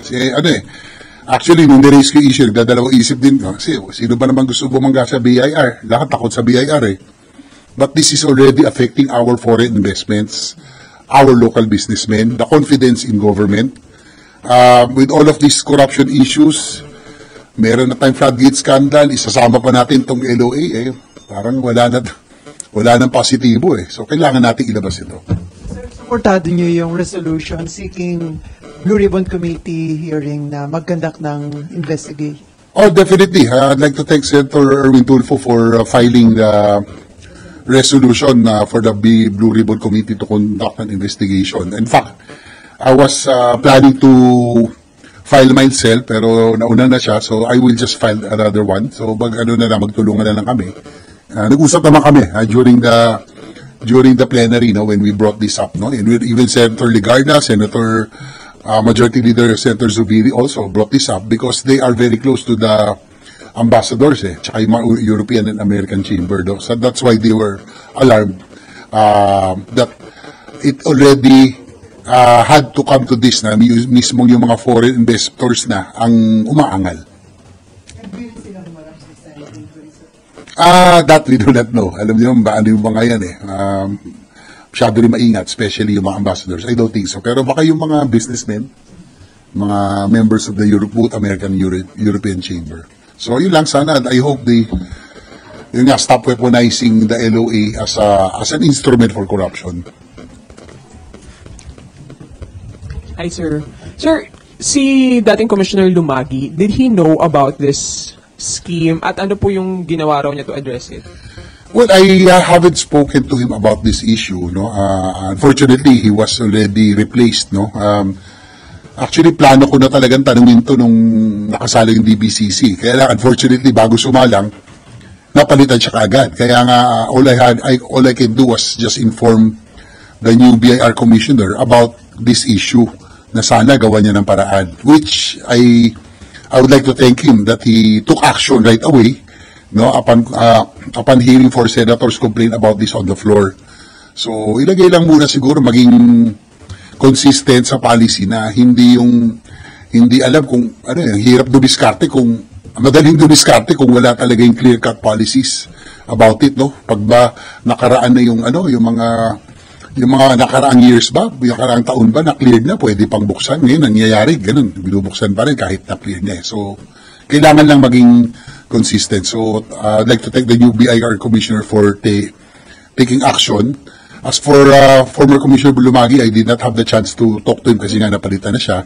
Kasi actually, nung ni-raise ko issue, nagdadalawang isip din. Kasi sino ba naman gusto bumangga sa BIR? Lahat takot sa BIR eh. But this is already affecting our foreign investments, our local businessmen, the confidence in government. With all of these corruption issues, meron na tayong floodgate scandal, isasama pa natin itong LOA parang wala nang positibo eh. So, kailangan natin ilabas ito. Sir, supportado niyo yung resolution seeking Blue Ribbon Committee hearing na mag-conduct ng investigation? Oh, definitely. I'd like to thank Senator Erwin Tulfo for filing the resolution for the Blue Ribbon Committee to conduct an investigation. In fact, I was planning to file myself, pero nauna na siya, so I will just file another one. So, magtulungan na lang kami. Nag-usap naman kami during the plenary, when we brought this up, and even Senator Ligarda, Senator Majority Leader Senator Zubiri also brought this up because they are very close to the ambassadors, tsaka yung European and American Chamber. So that's why they were alarmed that it already had to come to this na mismo yung mga foreign investors na ang umaangal. That we do not know. Alam niyo ba ano yung mga yan masyado rin maingat, especially yung mga ambassadors. I don't think so. Pero baka yung mga businessmen, mga members of the both American and European Chamber. So yun lang sana. I hope stop weaponizing the LOA as an instrument for corruption. Hi, sir. Sir, si dating Commissioner Lumagi, did he know about this scheme at ano po yung ginawa raw niya to address it? Well, I haven't spoken to him about this issue. Unfortunately, he was already replaced. Actually, plano ko na talagang tanungin to nung nakasala yung DBCC. Kaya lang, unfortunately, bago sumalang, napalitan siya kaagad. Kaya nga, all I can do was just inform the new BIR commissioner about this issue na sana gawa niya ng paraan. Which I would like to thank him that he took action right away upon hearing for senators complain about this on the floor. So, ilagay lang muna siguro maging consistent sa policy na hindi alam kung hirap dumiskarte madaling dumiskarte kung wala talaga yung clear-cut policies about it, Pag ba nakaraan na yung mga nakaraang years ba, yung nakaraang taon ba na cleared na, pwede pang buksan. Ngayon, nangyayari, ganun, binubuksan pa rin kahit na clear na. So, kailangan lang maging consistent. So, I'd like to thank the new BIR Commissioner for taking action. As for former Commissioner Lumagi, I did not have the chance to talk to him kasi nga napalitan na siya.